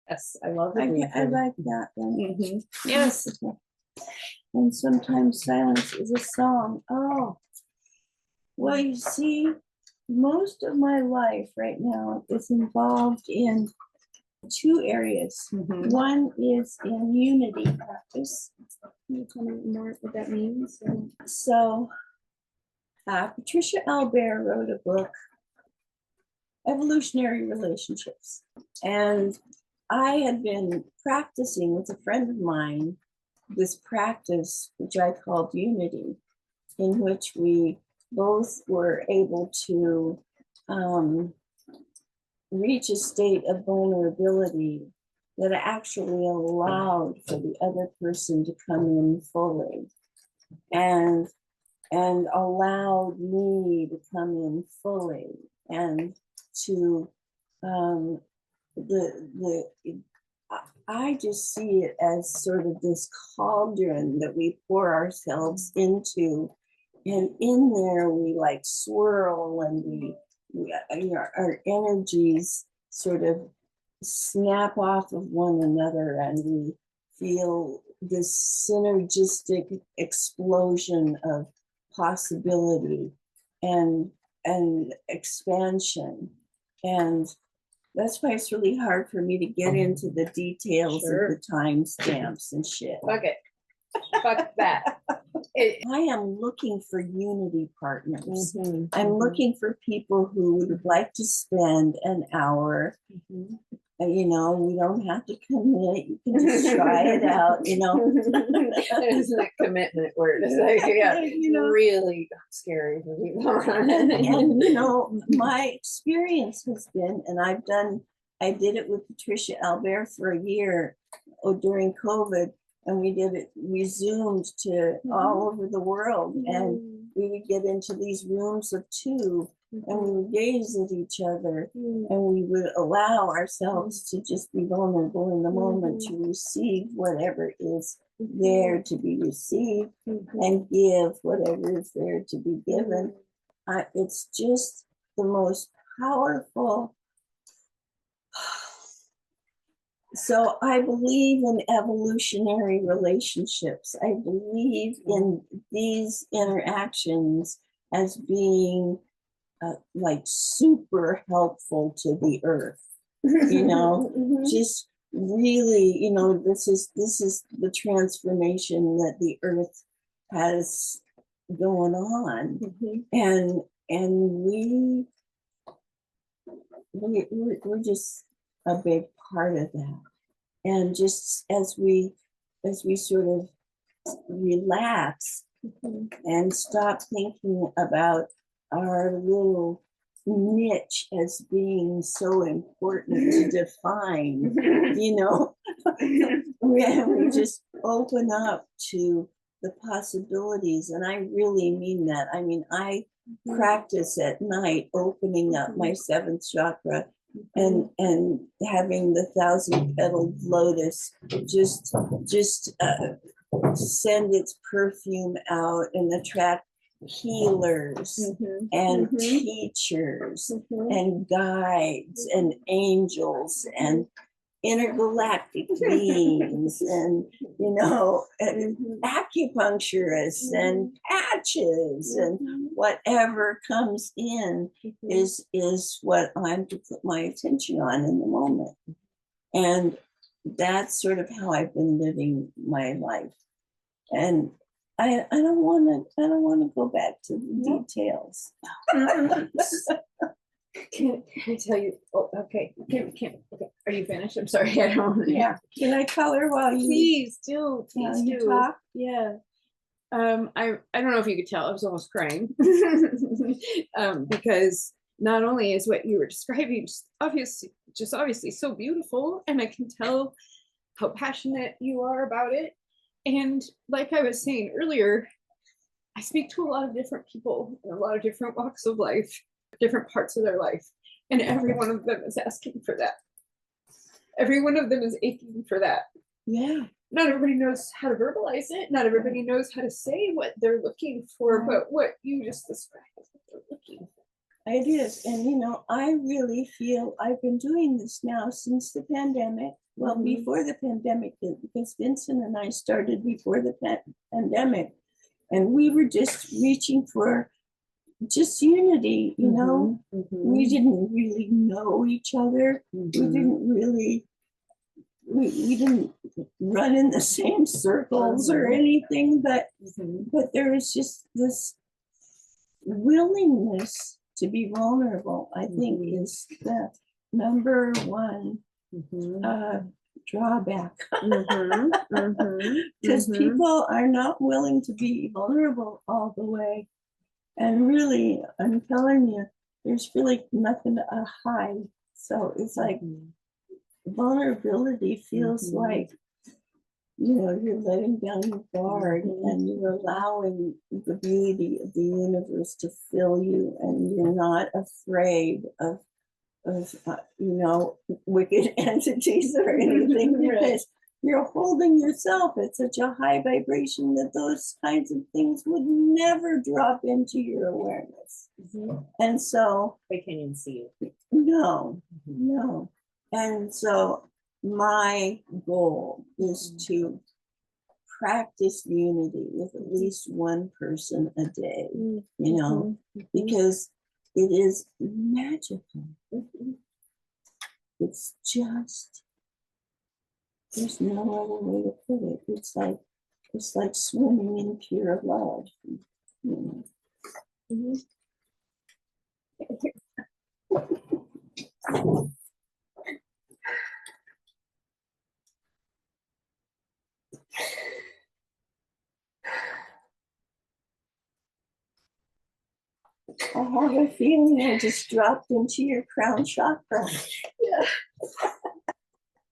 Yes, I love the I breathing. like that one. Mm-hmm. Yes. And sometimes silence is a song. Oh, well, you see, most of my life right now is involved in two areas. Mm-hmm. One is in unity practice. Can you tell me more what that means? So, Patricia Albert wrote a book, Evolutionary Relationships. And I had been practicing with a friend of mine this practice, which I called unity, in which we both were able to reach a state of vulnerability that actually allowed for the other person to come in fully and allowed me to come in fully and to I just see it as sort of this cauldron that we pour ourselves into, and in there we like swirl, and our energies sort of snap off of one another, and we feel this synergistic explosion of possibility and expansion. And that's why it's really hard for me to get into the details of the timestamps and shit. Fuck it. Fuck that. I am looking for unity partners. Mm-hmm. I'm looking for people who would like to spend an hour. Mm-hmm. You know, we don't have to commit. You can just try it out. You know, it's that commitment word. It's like, yeah, you know, really scary for people. And you know, my experience has been, and I did it with Patricia Albert for a year during COVID, and we zoomed to all over the world, and we would get into these rooms of two, and we would gaze at each other, and we would allow ourselves to just be vulnerable in the moment to receive whatever is there to be received and give whatever is there to be given. It's just the most powerful. So I believe in evolutionary relationships. I believe in these interactions as being like super helpful to the earth, you know, just really, you know, this is the transformation that the earth has going on. And we're just a big part of that. And just as we sort of relax and stop thinking about our little niche as being so important to define, you know, we just open up to the possibilities. And I really mean that. I mean, I practice at night opening up my seventh chakra and having the 1,000-petaled lotus just send its perfume out and attract healers and teachers and guides and angels and intergalactic beings and, you know, and acupuncturists and patches and whatever comes in is what I'm to put my attention on in the moment. And that's sort of how I've been living my life. And I don't want to go back to the details. Can I tell you? Oh, okay. Okay. Are you finished? I'm sorry. I don't. Yeah. Can I color while you? Please do. Please do. Talk? Yeah. I don't know if you could tell. I was almost crying because not only is what you were describing just obviously so beautiful, and I can tell how passionate you are about it. And like I was saying earlier, I speak to a lot of different people in a lot of different walks of life, different parts of their life, and every one of them is asking for that. Every one of them is aching for that. Yeah. Not everybody knows how to verbalize it. Not everybody knows how to say what they're looking for, but what you just described is what they're looking for. It is. And, you know, I really feel I've been doing this now since the pandemic. Well, before the pandemic, because Vincent and I started before the pandemic. And we were just reaching for just unity, you know. We didn't really know each other. We didn't really, we didn't run in the same circles or anything, but there was just this willingness to be vulnerable, I think, is the number one drawback. Because people are not willing to be vulnerable all the way. And really, I'm telling you, there's really nothing to hide. So it's like vulnerability feels like, you know, you're letting down your guard and you're allowing the beauty of the universe to fill you, and you're not afraid of you know, wicked entities or anything, because you're holding yourself at such a high vibration that those kinds of things would never drop into your awareness. And so They can't even see you. no. And so my goal is to practice unity with at least one person a day, you know, because it is magical. It's just, there's no other way to put it. It's like swimming in pure love. You know? I have a feeling I just dropped into your crown chakra.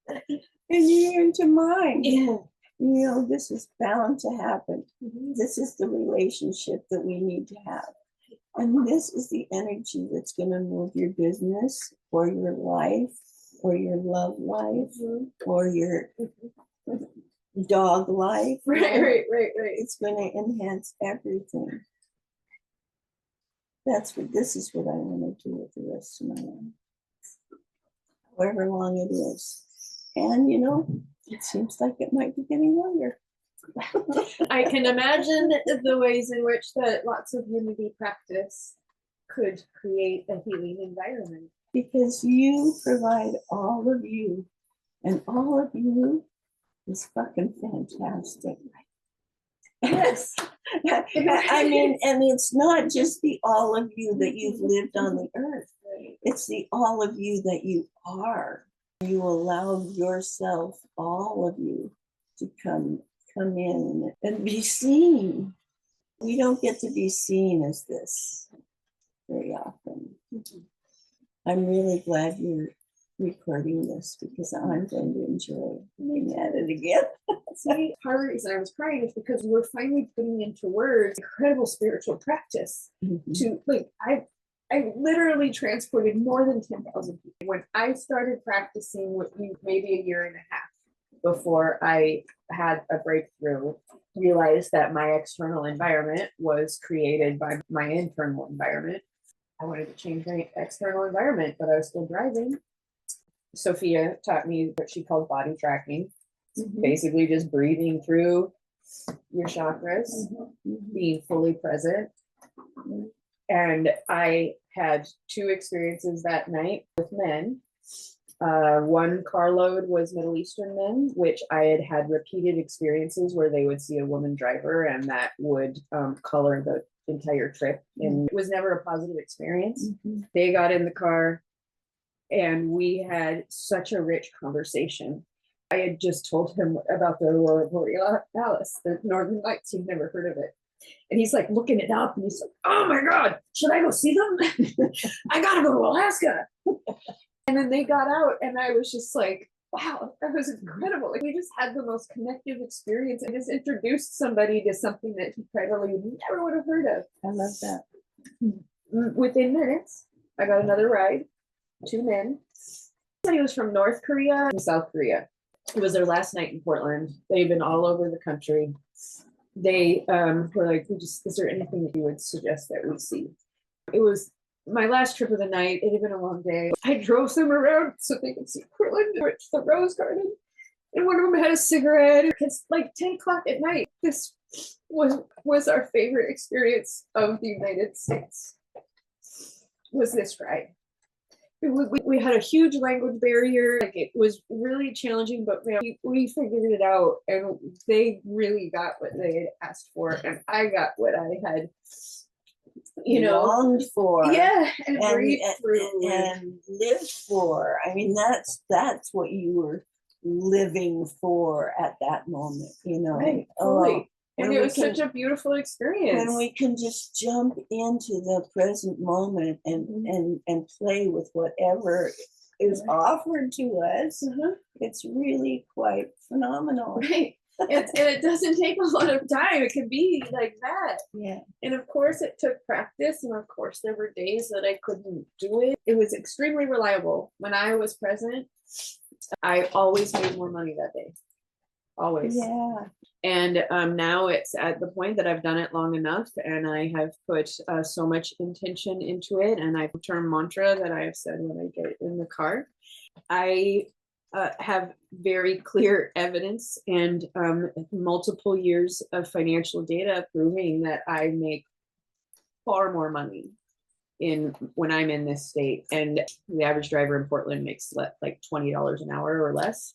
And you're into mine. You know, this is bound to happen. This is the relationship that we need to have. And this is the energy that's going to move your business or your life or your love life or your dog life. Right. It's going to enhance everything. This is what I want to do with the rest of my life, however long it is. And, you know, it seems like it might be getting longer. I can imagine the ways in which that lots of unity practice could create a healing environment. Because you provide all of you, and all of you is fucking fantastic. Yes. I mean, and it's not just the all of you that you've lived on the earth. It's the all of you that you are. You allow yourself, all of you, to come in and be seen. We don't get to be seen as this very often. I'm really glad you're recording this, because I'm going to enjoy looking at it again. See, part of the reason I was crying is because we're finally putting into words incredible spiritual practice. To like, I literally transported more than 10,000 people. When I started practicing with you, maybe a year and a half before I had a breakthrough, realized that my external environment was created by my internal environment. I wanted to change my external environment, but I was still driving. Sophia taught me what she called body tracking. Basically just breathing through your chakras, being fully present. And I had 2 experiences that night with men. One carload was Middle Eastern men, which I had repeated experiences where they would see a woman driver, and that would color the entire trip. And it was never a positive experience. They got in the car and we had such a rich conversation. I had just told him about the Aurora Borealis, the Northern Lights. He'd never heard of it. And he's like looking it up, and he's like, oh my God, should I go see them? I gotta go to Alaska. And then they got out, and I was just like, wow, that was incredible. Like, we just had the most connective experience. I just introduced somebody to something that he probably never would have heard of. I love that. Within minutes, I got another ride, 2 men. He was from North Korea and South Korea. It was their last night in Portland. They've been all over the country. They were like, is there anything that you would suggest that we see? It was my last trip of the night, it had been a long day. I drove them around so they could see Portland, to the Rose Garden. And one of them had a cigarette. It's like 10 o'clock at night. This was our favorite experience of the United States, was this ride. We had a huge language barrier. Like, it was really challenging, but man, we figured it out, and they really got what they had asked for, and I got what I had, longed for. Yeah, and and, breathed and, through. and lived for. I mean, that's what you were living for at that moment, Right, Oh, fully. And it was such a beautiful experience. when we can just jump into the present moment and play with whatever is offered to us, it's really quite phenomenal. Right. And it doesn't take a lot of time. It can be like that. Yeah. And of course it took practice, and of course there were days that I couldn't do it. It was extremely reliable. When I was present, I always made more money that day. Always. Yeah. And now it's at the point that I've done it long enough, and I have put so much intention into it, and I have a term mantra that I have said when I get in the car. I have very clear evidence and multiple years of financial data proving that I make far more money when I'm in this state, and the average driver in Portland makes like $20 an hour or less.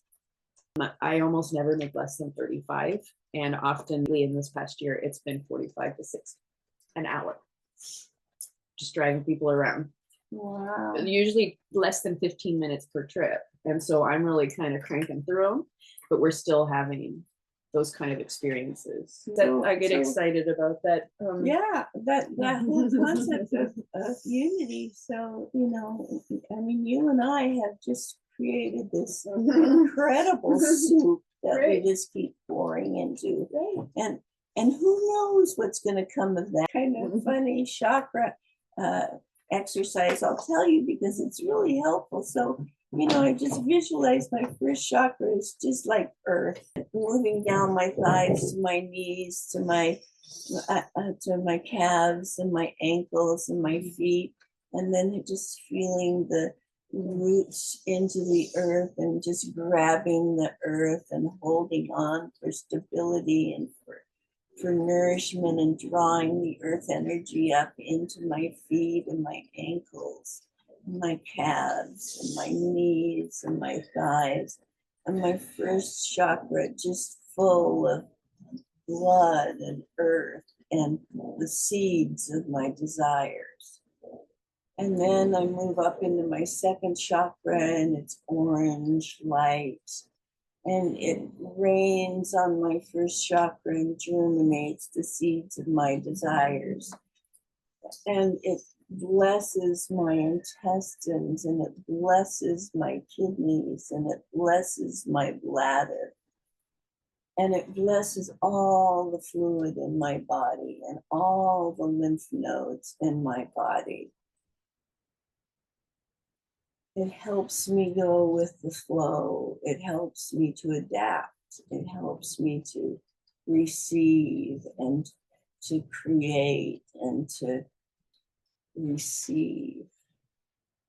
I almost never make less than 35, and often in this past year it's been 45 to 60 an hour, just driving people around. Wow. Usually less than 15 minutes per trip, and so I'm really kind of cranking through them, but we're still having those kind of experices that I get excited about. That yeah, that whole concept of unity. So I mean, you and I have just created this incredible soup that we just keep pouring into, and who knows what's going to come of that. Kind of funny chakra exercise, I'll tell you, because it's really helpful. So I just visualize my first chakra is just like earth, moving down my thighs to my knees, to my calves and my ankles and my feet, and then just feeling the roots into the earth and just grabbing the earth and holding on for stability and for nourishment, and drawing the earth energy up into my feet and my ankles, and my calves and my knees and my thighs, and my first chakra just full of blood and earth and the seeds of my desires. And then I move up into my second chakra, and it's orange light, and it rains on my first chakra and germinates the seeds of my desires. And it blesses my intestines, and it blesses my kidneys, and it blesses my bladder, and it blesses all the fluid in my body and all the lymph nodes in my body. It helps me go with the flow. It helps me to adapt. It helps me to receive and to create and to receive.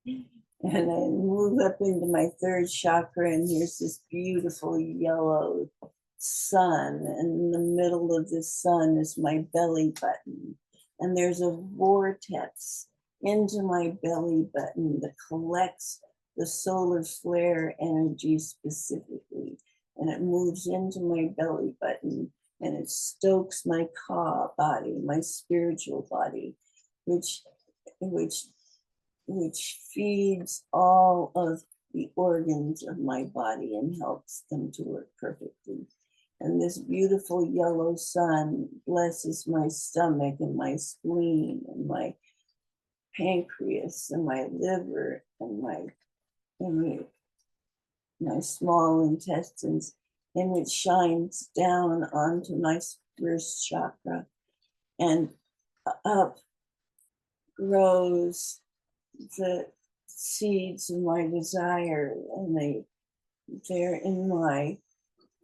And I move up into my third chakra, and here's this beautiful yellow sun. And in the middle of the sun is my belly button. And there's a vortex into my belly button that collects the solar flare energy specifically, and it moves into my belly button, and it stokes my ka body, my spiritual body, which feeds all of the organs of my body and helps them to work perfectly. And this beautiful yellow sun blesses my stomach and my spleen and my pancreas and my liver and my small intestines, and it shines down onto my first chakra, and up grows the seeds of my desire, and they're in my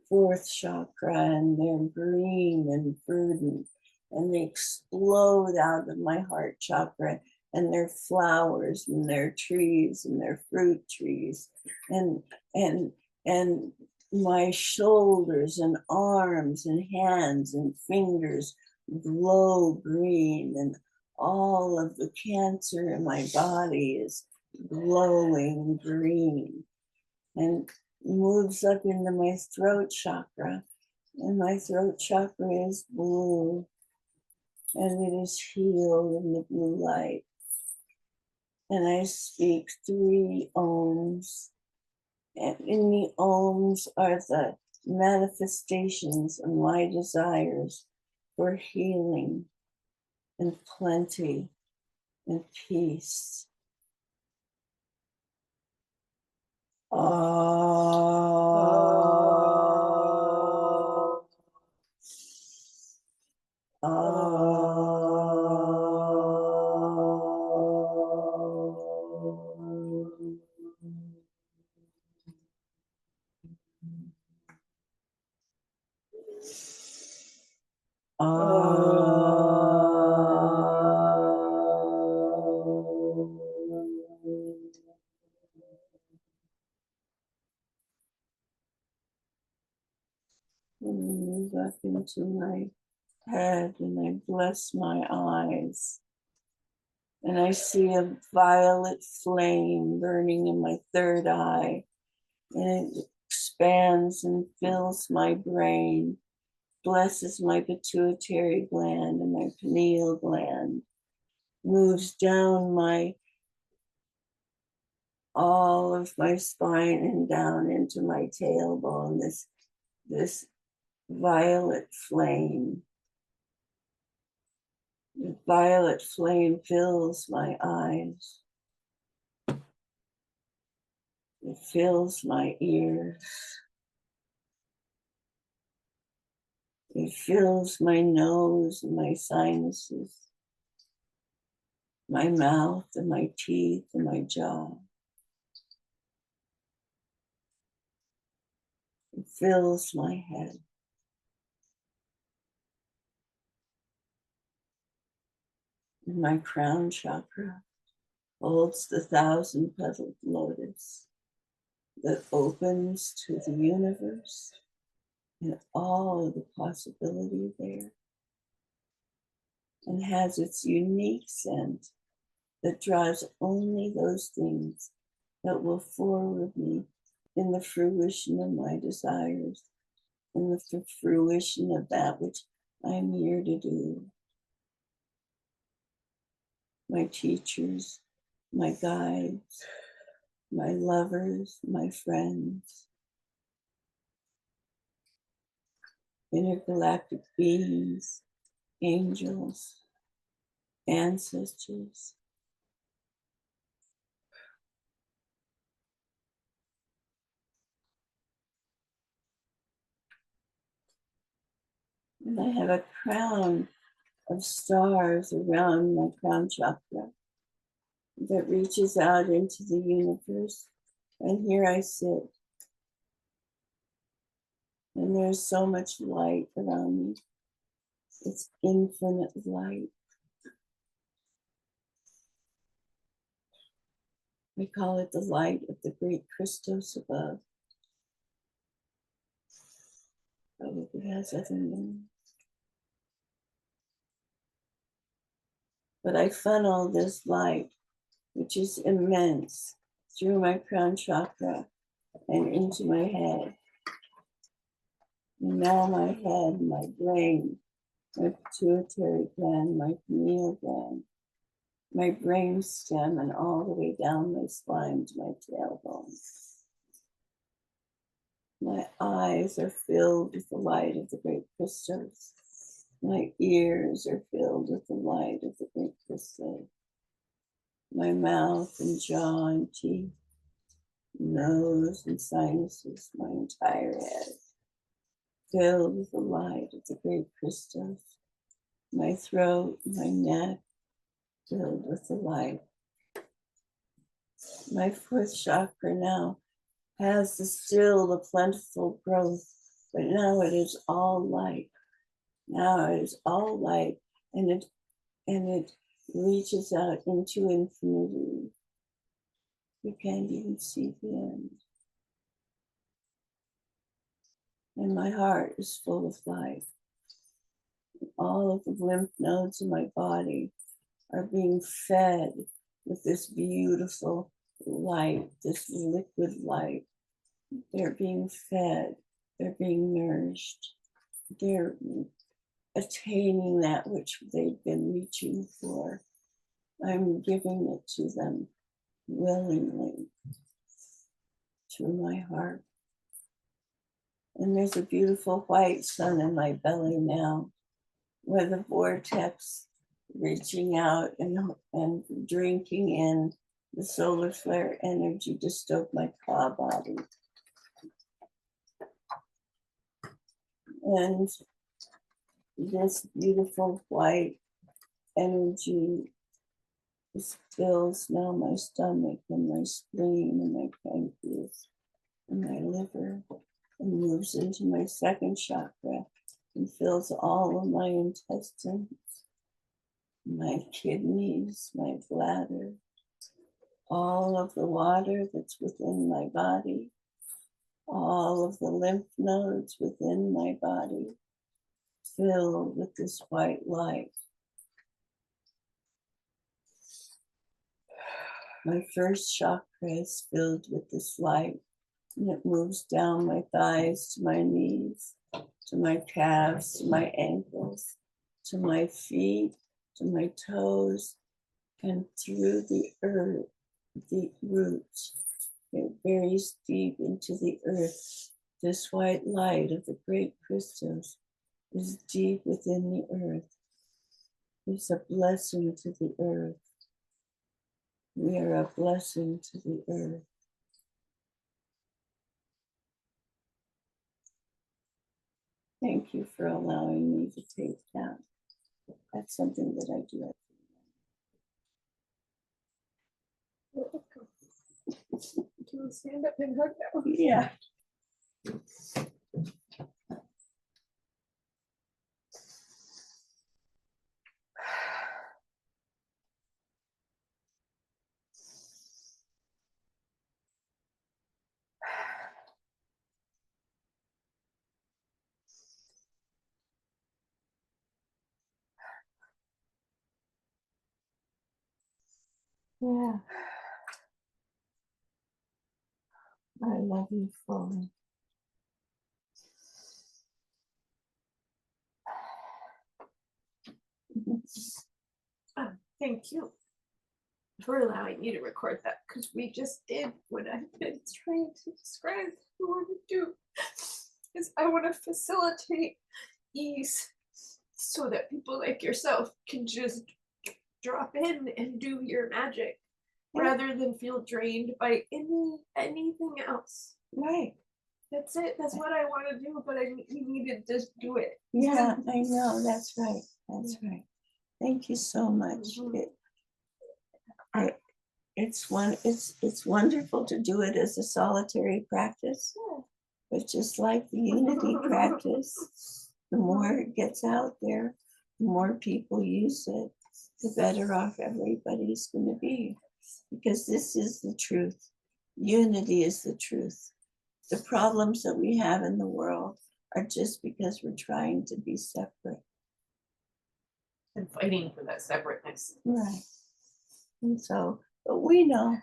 fourth chakra, and they're green and verdant, and they explode out of my heart chakra, and their flowers and their trees and their fruit trees and and and my shoulders and arms and hands and fingers glow green, and all of the cancer in my body is glowing green, and moves up into my throat chakra, and my throat chakra is blue, and it is healed in the blue light. And I speak 3 ohms, and in the ohms are the manifestations of my desires for healing and plenty and peace. And move up into my head, and I bless my eyes. And I see a violet flame burning in my 3rd eye, and it expands and fills my brain, blesses my pituitary gland and my pineal gland, moves down all of my spine and down into my tailbone. This violet flame. The violet flame fills my eyes. It fills my ears. It fills my nose and my sinuses, my mouth and my teeth and my jaw. It fills my head. And my crown chakra holds the 1,000-petaled lotus that opens to the universe and all of the possibility there, and has its unique scent that draws only those things that will forward me in the fruition of my desires, in the fruition of that which I'm here to do. My teachers, my guides, my lovers, my friends, intergalactic beings, angels, ancestors. And I have a crown of stars around my crown chakra that reaches out into the universe. And here I sit. And there's so much light around me. It's infinite light. We call it the light of the great Christos above. Probably has other names. But I funnel this light, which is immense, through my crown chakra and into my head. And now my head, my brain, my pituitary gland, my pineal gland, my brain stem, and all the way down my spine to my tailbone. My eyes are filled with the light of the great Christos. My ears are filled with the light of the great Christos. My mouth and jaw and teeth, nose and sinuses, my entire head, filled with the light of the great Christos. My throat, my neck, filled with the light. My 4th chakra now has the plentiful growth, but now it is all light. Now it is all light, and it reaches out into infinity. You can't even see the end. And my heart is full of light. All of the lymph nodes in my body are being fed with this beautiful light, this liquid light. They're being fed, they're being nourished, they're attaining that which they've been reaching for. I'm giving it to them willingly through my heart. And there's a beautiful white sun in my belly now, where the vortex reaching out and drinking in the solar flare energy to stoke my claw body. And this beautiful white energy fills now my stomach and my spleen and my pancreas and my liver and moves into my second chakra and fills all of my intestines, my kidneys, my bladder, all of the water that's within my body, all of the lymph nodes within my body, filled with this white light. My first chakra is filled with this light, and it moves down my thighs to my knees, to my calves, to my ankles, to my feet, to my toes, and through the earth, the roots. It buries deep into the earth. This white light of the great crystals is deep within the earth. It's a blessing to the earth. We are a blessing to the earth. Thank you for allowing me to take that. That's something that I do. Can you stand up and hug that one? Yeah. Yeah. I love you fully. Thank you for allowing me to record that, because we just did what I've been trying to describe. I want to do is I want to facilitate ease so that people like yourself can just drop in and do your magic rather than feel drained by anything else. Right. That's it. That's what I want to do, but we needed to just do it. Yeah, I know. That's right. That's right. Thank you so much. It's wonderful to do it as a solitary practice, but just like the unity practice, the more it gets out there, the more people use it, the better off everybody's going to be, because this is the truth. Unity is the truth. The problems that we have in the world are just because we're trying to be separate. And fighting for that separateness. Right. And so, but we know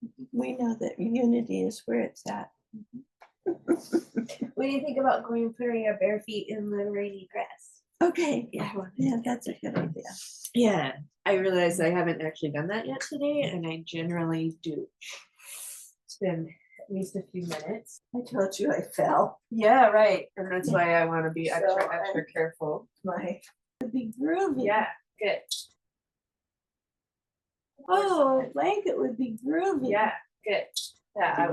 that unity is where it's at. What do you think about going putting your bare feet in the rainy grass? Okay, yeah, that's a good idea. Yeah, I realize I haven't actually done that yet today, and I generally do. It's been at least a few minutes. I told you I fell. Yeah, right. And that's why I want to be So extra careful. My would be groovy. Yeah, good. Oh, a blanket would be groovy. Yeah, good. Yeah,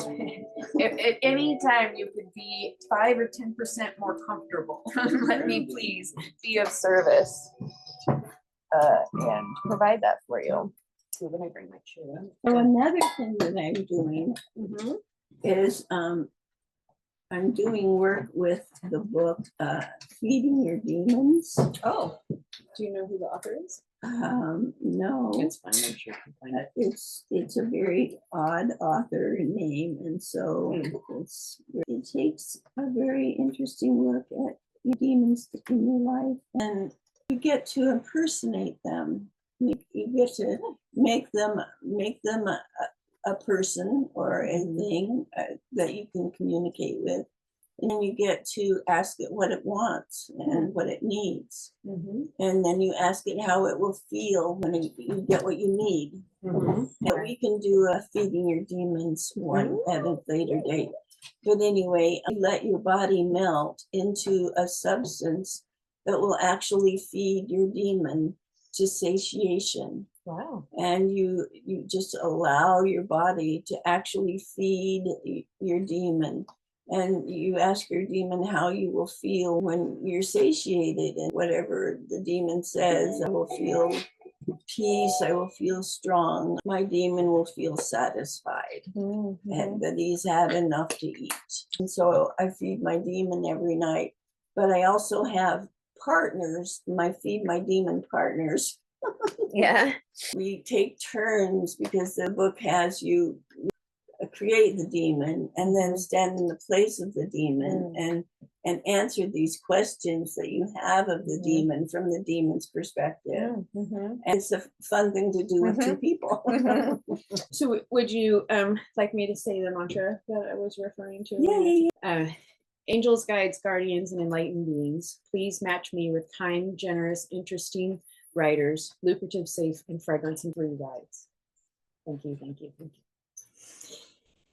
if at any time you could be 5 or 10% more comfortable, let me please be of service and provide that for you. So let me bring my chair in. So another thing that I'm doing is I'm doing work with the book Feeding Your Demons. Oh, do you know who the author is? No, It's fine, I'm sure you can find it. it's a very odd author name, and so it takes a very interesting look at your demons in your life, and you get to impersonate them. You get to make them a person or a thing that you can communicate with. And then you get to ask it what it wants and what it needs. And then you ask it how it will feel when you get what you need. And we can do a feeding your demons one at a later date. But anyway, let your body melt into a substance that will actually feed your demon to satiation. Wow. And you just allow your body to actually feed your demon. And you ask your demon how you will feel when you're satiated, and whatever the demon says, I will feel peace, I will feel strong, my demon will feel satisfied, and that he's had enough to eat. And so I feed my demon every night, but I also have partners, my feed my demon partners. Yeah. We take turns because the book has you create the demon and then stand in the place of the demon and answer these questions that you have of the demon from the demon's perspective. And it's a fun thing to do with two people. So would you like me to say the mantra that I was referring to? Yeah. Angels, guides, guardians, and enlightened beings, please match me with kind, generous, interesting writers, lucrative, safe, and fragrance and free guides. Thank you, thank you, thank you.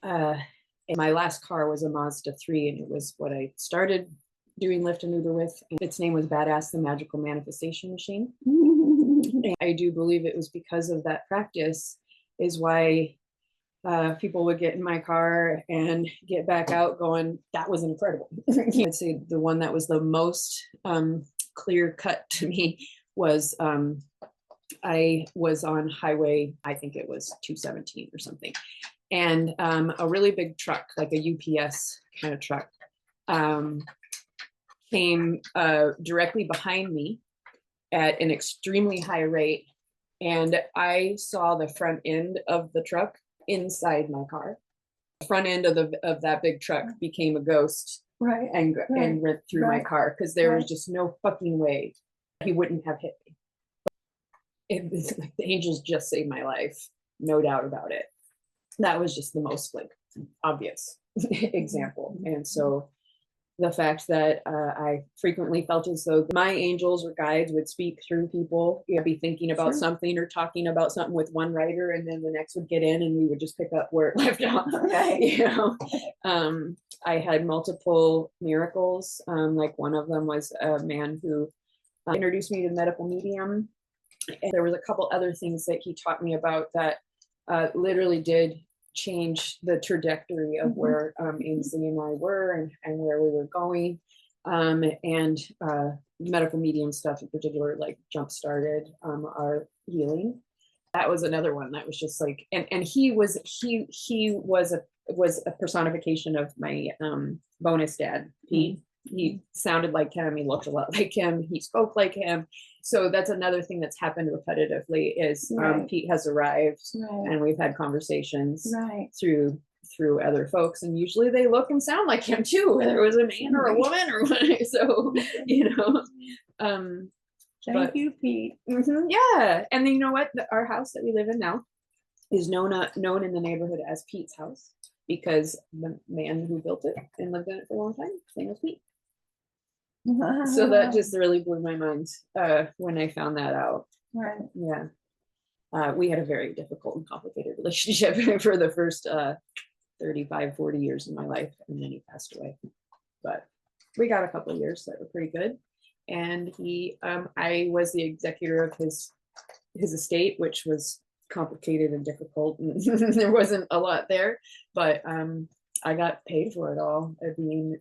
And my last car was a Mazda 3, and it was what I started doing lift and Uber with. And its name was Badass, the Magical Manifestation Machine. And I do believe it was because of that practice is why people would get in my car and get back out going, that was incredible. I'd say the one that was the most clear cut to me was I was on highway, I think it was 217 or something. And a really big truck, like a UPS kind of truck, came directly behind me at an extremely high rate. And I saw the front end of the truck inside my car. The front end of that big truck became a ghost, and went through my car, because there was just no fucking way he wouldn't have hit me. Like, the angels just saved my life, no doubt about it. That was just the most like obvious example. And so the fact that I frequently felt as though my angels or guides would speak through people, you know, be thinking about something or talking about something with one writer, and then the next would get in and we would just pick up where it left off. You know, I had multiple miracles. Like one of them was a man who introduced me to the medical medium. And there was a couple other things that he taught me about that literally did change the trajectory of where Ainsley and I were and where we were going. And medical medium stuff in particular, like jump started our healing. That was another one that was just like, and he was a personification of my bonus dad, Pete. He sounded like him, he looked a lot like him, he spoke like him. So that's another thing that's happened repetitively is Pete has arrived and we've had conversations through other folks, and usually they look and sound like him too, whether it was a man or a woman or what. So, you know, Thank you, Pete. Yeah. And then you know what? Our house that we live in now is known in the neighborhood as Pete's house, because the man who built it and lived in it for a long time, his name was Pete. So that just really blew my mind when I found that out. Yeah. We had a very difficult and complicated relationship for the first 35, 40 years of my life, and then he passed away. But we got a couple of years that were pretty good. And I was the executor of his estate, which was complicated and difficult, and there wasn't a lot there, but I got paid for it all,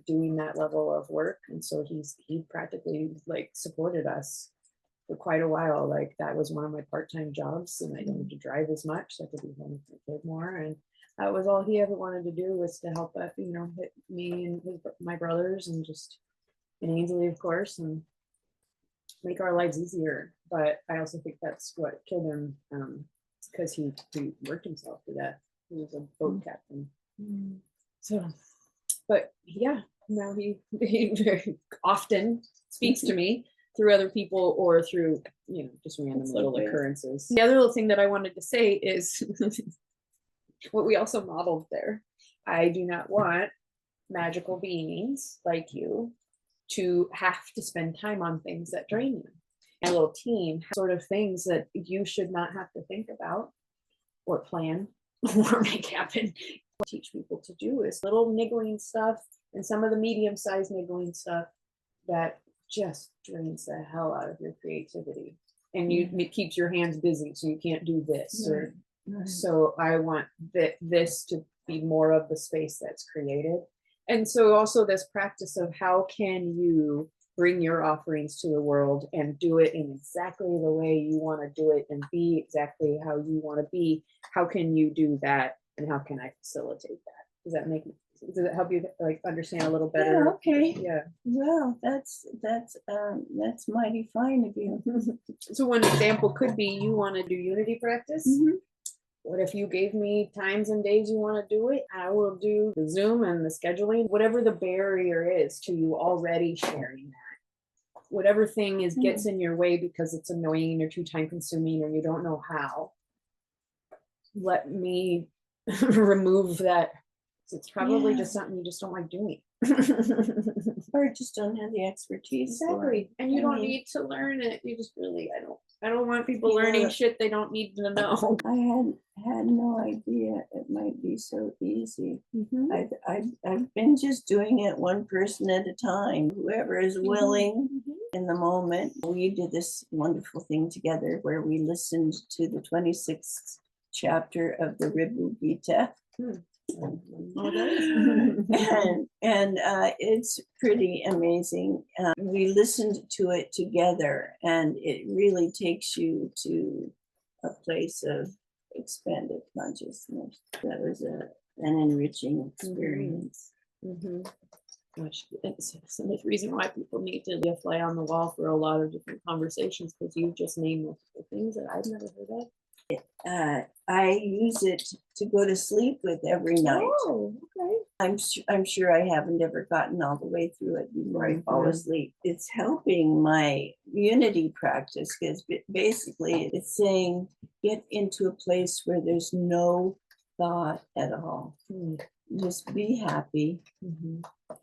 doing that level of work. And so he practically like supported us for quite a while. Like that was one of my part-time jobs, and I didn't have to drive as much, so I could be home with my kid more. And that was all he ever wanted to do, was to help us, you know, hit me and my brothers, and just and Ainsley, of course. And make our lives easier. But I also think that's what killed him, because he worked himself to death. He was a boat captain. So, but yeah, now he very often speaks to me through other people or through, just random little occurrences. The other little thing that I wanted to say is what we also modeled there. I do not want magical beings like you to have to spend time on things that drain you. A little team sort of things that you should not have to think about or plan or make happen. What I teach people to do is little niggling stuff and some of the medium-sized niggling stuff that just drains the hell out of your creativity. And it keeps your hands busy, so you can't do this. Or so I want this to be more of the space that's created. And so also this practice of how can you bring your offerings to the world and do it in exactly the way you want to do it and be exactly how you want to be. How can you do that, and how can I facilitate that? Does it help you like understand a little better? Yeah, okay. Yeah. Well, that's mighty fine of you. So one example could be you want to do unity practice. What if you gave me times and days you want to do it? I will do the Zoom and the scheduling, whatever the barrier is to you already sharing that. Whatever thing gets in your way because it's annoying or too time consuming or you don't know how, let me remove that. It's probably just something you just don't like doing. Or just don't have the expertise. Exactly. And you don't need to learn it. You just really, I don't want people learning shit they don't need to know. I had no idea it might be so easy. I've been just doing it one person at a time, whoever is willing in the moment. We did this wonderful thing together where we listened to the 26th chapter of the Ribu Gita. And it's pretty amazing. We listened to it together, and it really takes you to a place of expanded consciousness. That was an enriching experience. Which is the reason why people need to be a fly on the wall for a lot of different conversations, because you just named multiple things that I've never heard of. I use it to go to sleep with every night. Oh, okay. I'm sure I haven't ever gotten all the way through it before I fall asleep. It's helping my unity practice, because basically it's saying get into a place where there's no thought at all. Just be happy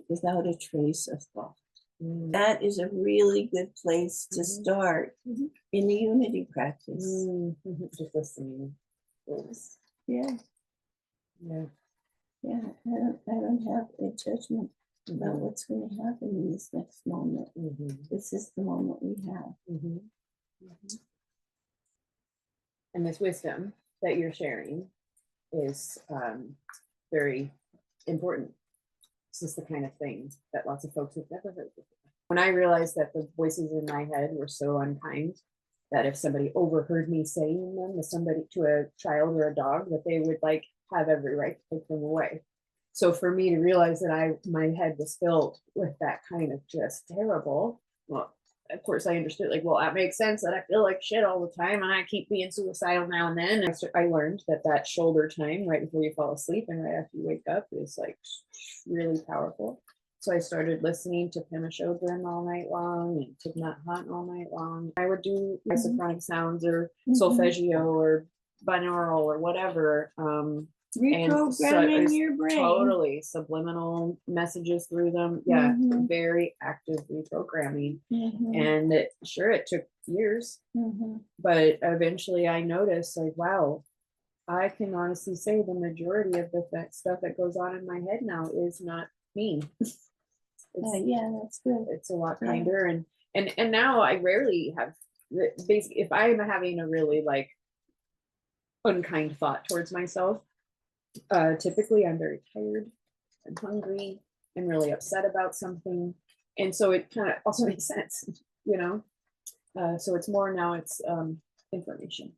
without a trace of thought. That is a really good place to start in the unity practice. Just listening. Yeah. I don't have a judgment about what's going to happen in this next moment. This is the moment we have. And this wisdom that you're sharing is very important. This is the kind of thing that lots of folks have never heard before. When I realized that the voices in my head were so unkind that if somebody overheard me saying them to a child or a dog, that they would like have every right to take them away. So for me to realize that my head was filled with that kind of just terrible, well, of course I understood, like, well, that makes sense that I feel like shit all the time and I keep being suicidal now and then. And I learned that shoulder time right before you fall asleep and right after you wake up is like really powerful. So I started listening to Pema Chodron all night long and Thich Nhat Hanh all night long. I would do isophonic sounds or solfeggio or binaural or whatever. Reprogramming your brain. Totally. Subliminal messages through them. Yeah. Very active reprogramming. And it took years. But eventually I noticed, like, wow, I can honestly say the majority of the stuff that goes on in my head now is not me. That's good. It's a lot kinder. And now I rarely have, basically, if I'm having a really like unkind thought towards myself, typically I'm very tired, I'm hungry, I'm really upset about something. And so it kind of also makes sense, so it's more now it's information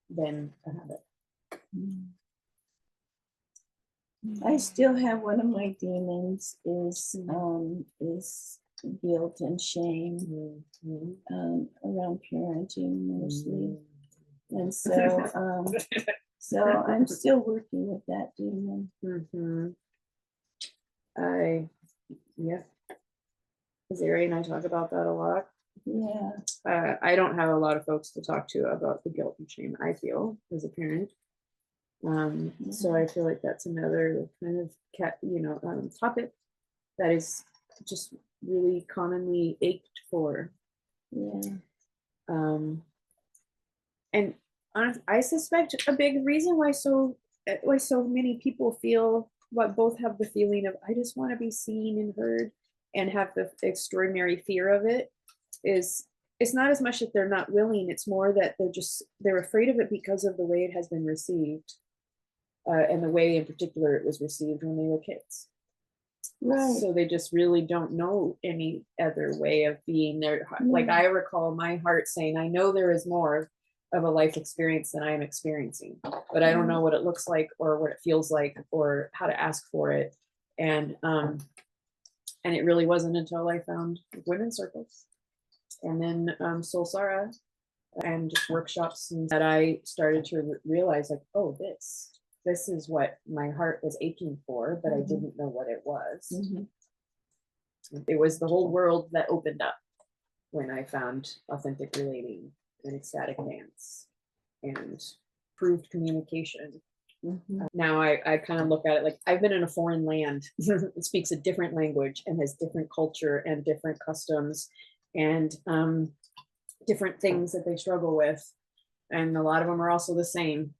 than a habit. I still have one of my demons is guilt and shame around parenting mostly. And so, so I'm still working with that demon. Yeah. Zari and I talk about that a lot. Yeah. I don't have a lot of folks to talk to about the guilt and shame I feel as a parent. So I feel like that's another kind of topic that is just really commonly ached for. Yeah. And I suspect a big reason why so many people feel what both have the feeling of I just want to be seen and heard and have the extraordinary fear of it is it's not as much that they're not willing, it's more that they're afraid of it because of the way it has been received, and the way in particular it was received when they were kids. Right. So they just really don't know any other way of being there. Like I recall my heart saying, I know there is more of a life experience than I am experiencing, but I don't know what it looks like or what it feels like or how to ask for it. And it really wasn't until I found women's circles and then Soul Sara and just workshops that I started to realize like, oh, this is what my heart was aching for, but I didn't know what it was. It was the whole world that opened up when I found authentic relating and ecstatic dance and proved communication. Now I kind of look at it like I've been in a foreign land that speaks a different language and has different culture and different customs and different things that they struggle with. And a lot of them are also the same.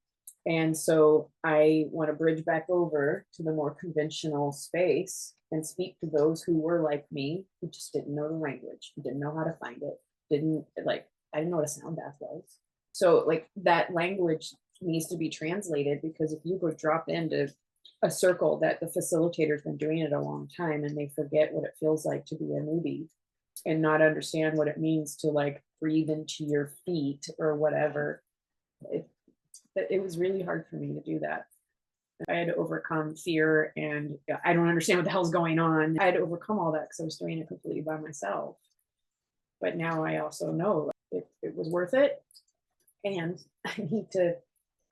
And so I want to bridge back over to the more conventional space and speak to those who were like me, who just didn't know the language, didn't know how to find it, I didn't know what a sound bath was. So like that language needs to be translated, because if you go drop into a circle that the facilitator's been doing it a long time and they forget what it feels like to be a newbie and not understand what it means to like breathe into your feet or whatever, it was really hard for me to do that. I had to overcome fear and I don't understand what the hell's going on. I had to overcome all that because I was doing it completely by myself. But now I also know it was worth it. And I need to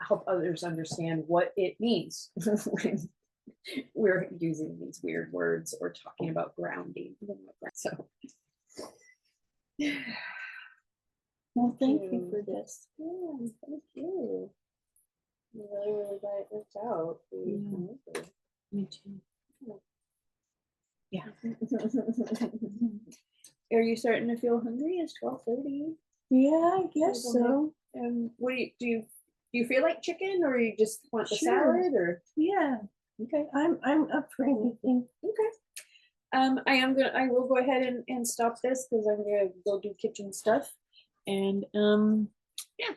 help others understand what it means when we're using these weird words or talking about grounding. So, well, thank you for this. Yeah, thank you. I'm really glad it worked out. Me too. Yeah. Are you starting to feel hungry? It's 12:30. Yeah, I guess so. What do you feel like chicken, or you just want the Sure. salad, or? Yeah. Okay. I'm up for anything. Okay. I will go ahead and stop this because I'm gonna go do kitchen stuff. And yeah.